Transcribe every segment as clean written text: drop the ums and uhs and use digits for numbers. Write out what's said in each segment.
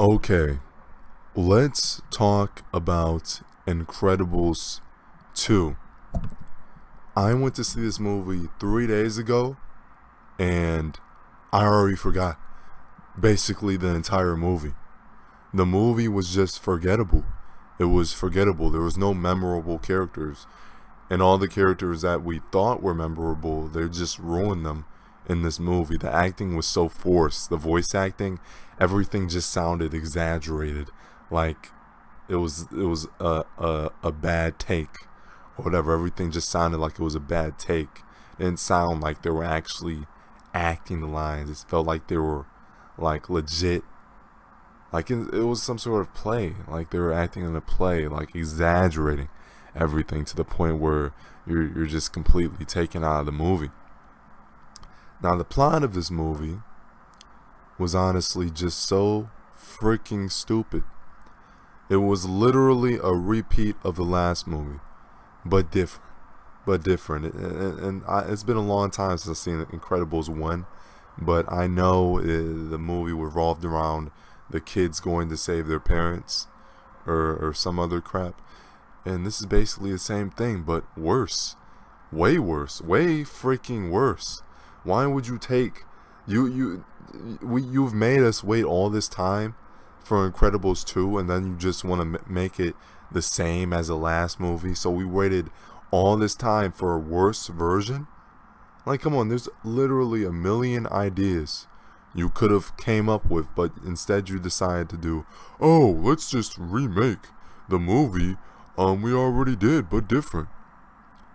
Okay, let's talk about Incredibles 2. I went to see this movie 3 days ago and I already forgot basically the entire movie. The movie was just forgettable. It was forgettable. There was no memorable characters. And all the characters that we thought were memorable, they just ruined them in this movie. The acting was so forced. The voice acting, everything just sounded exaggerated. Like it was a bad take or whatever. Everything just sounded like it was a bad take. It didn't sound like they were actually acting the lines. It felt like they were like legit, like it was some sort of play, like they were acting in a play, like exaggerating everything to the point where you're just completely taken out of the movie. Now the plot of this movie was honestly just so freaking stupid. It was literally a repeat of the last movie, but different. It's been a long time since I've seen Incredibles 1, but I know the movie revolved around the kids going to save their parents or some other crap. And this is basically the same thing, but worse. Way worse. Way freaking worse. Why would you take you've made us wait all this time for Incredibles 2 and then you just want to make it the same as the last movie? So we waited all this time for a worse version? Like, come on, there's literally a million ideas you could have came up with, but instead you decided to do, oh, let's just remake the movie we already did, but different.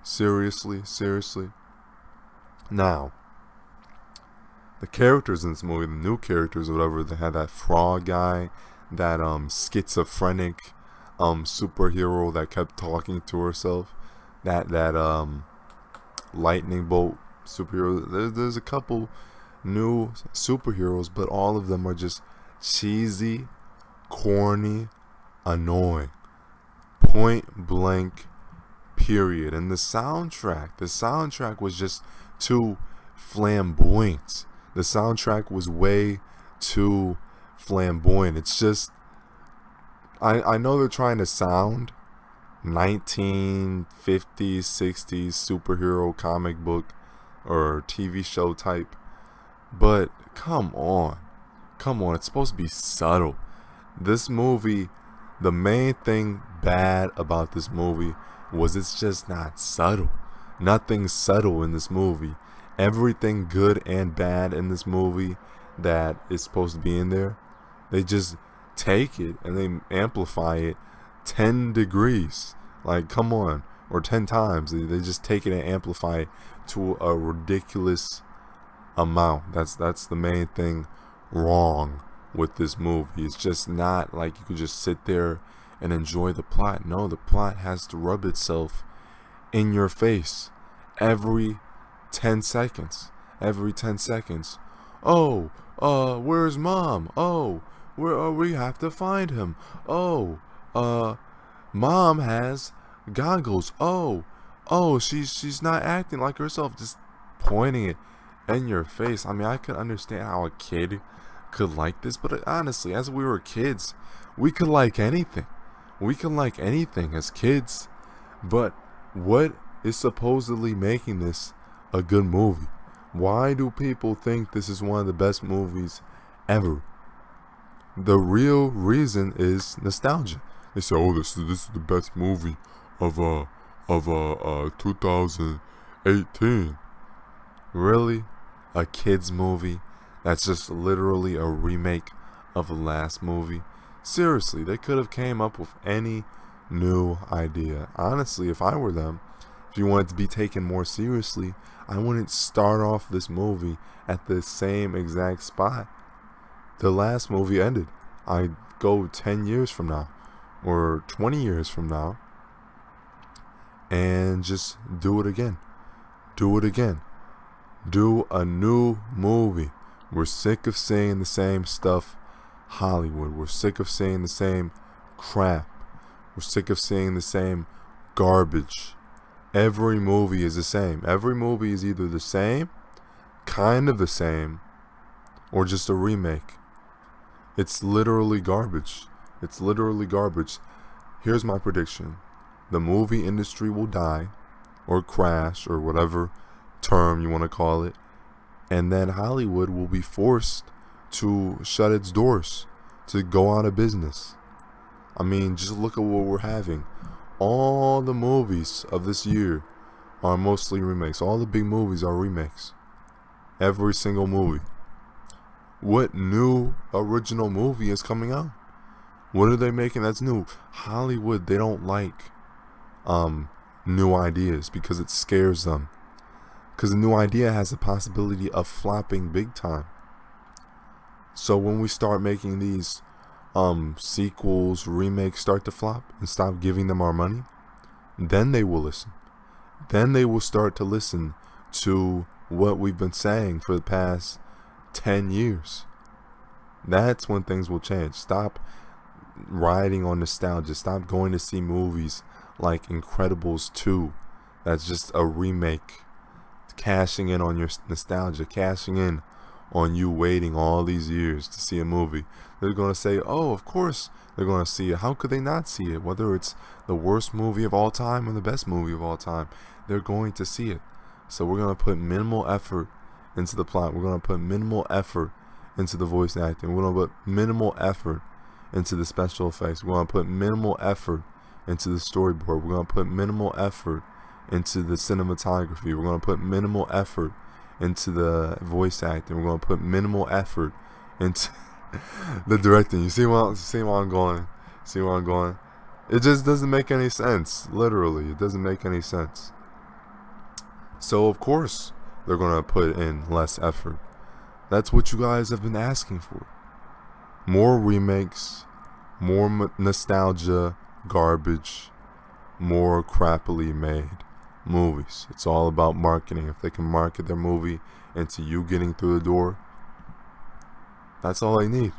Seriously. Now, the characters in this movie, the new characters, or whatever, they had that frog guy, that schizophrenic superhero that kept talking to herself, that lightning bolt superhero. There's a couple new superheroes, but all of them are just cheesy, corny, annoying. Point blank, period. And the soundtrack was just too flamboyant. The soundtrack was way too flamboyant. It's just, I know they're trying to sound 1950s, 60s superhero comic book or TV show type, but come on, it's supposed to be subtle. This movie, the main thing bad about this movie was it's just not subtle. Nothing's subtle in this movie. Everything good and bad in this movie that is supposed to be in there, they just take it and they amplify it 10 degrees. Like, come on. Or 10 times. They just take it and amplify it to a ridiculous amount. That's the main thing wrong with this movie. It's just not like you could just sit there and enjoy the plot. No, the plot has to rub itself in your face every 10 seconds. Oh, where's mom? Oh, we have to find him. Oh, mom has goggles. Oh, she's not acting like herself. Just pointing it in your face. I mean, I could understand how a kid could like this, but honestly, as we were kids, we could like anything. As kids. But what is supposedly making this a good movie? Why do people think this is one of the best movies ever? The real reason is nostalgia. They say, "Oh, this is the best movie of 2018." Really? A kids movie that's just literally a remake of the last movie? Seriously, they could have came up with any new idea. Honestly, if I were them, if you wanted to be taken more seriously, I wouldn't start off this movie at the same exact spot the last movie ended. I'd go 10 years from now or 20 years from now and just do it again. Do a new movie. We're sick of saying the same stuff. Hollywood. We're sick of saying the same crap. We're sick of saying the same garbage. Every movie is the same. Every movie is either the same, kind of the same, or just a remake. It's literally garbage. It's literally garbage. Here's my prediction. The movie industry will die or crash or whatever term you want to call it. And then Hollywood will be forced to shut its doors, to go out of business. I mean, just look at what we're having. All the movies of this year are mostly remakes. All the big movies are remakes. Every single movie. What new original movie is coming out? What are they making that's new? Hollywood, they don't like new ideas because it scares them. Because a new idea has the possibility of flopping big time. So when we start making these sequels, remakes start to flop and stop giving them our money, then they will listen. Then they will start to listen to what we've been saying for the past 10 years. That's when things will change. Stop riding on nostalgia. Stop going to see movies like Incredibles 2. That's just a remake. Cashing in on your nostalgia. Cashing in on you waiting all these years to see a movie. They're going to say, oh, of course they're going to see it. How could they not see it? Whether it's the worst movie of all time or the best movie of all time, they're going to see it. So we're going to put minimal effort into the plot. We're going to put minimal effort into the voice acting. We're going to put minimal effort into the special effects. We're going to put minimal effort into the storyboard. We're going to put minimal effort into the cinematography. We're going to put minimal effort into the voice acting. We're going to put minimal effort into the directing. You see where I'm going? See where I'm going? It just doesn't make any sense. Literally, it doesn't make any sense. So of course they're going to put in less effort. That's what you guys have been asking for. More remakes, more nostalgia, garbage, more crappily made movies. It's all about marketing. If they can market their movie into you getting through the door, that's all they need.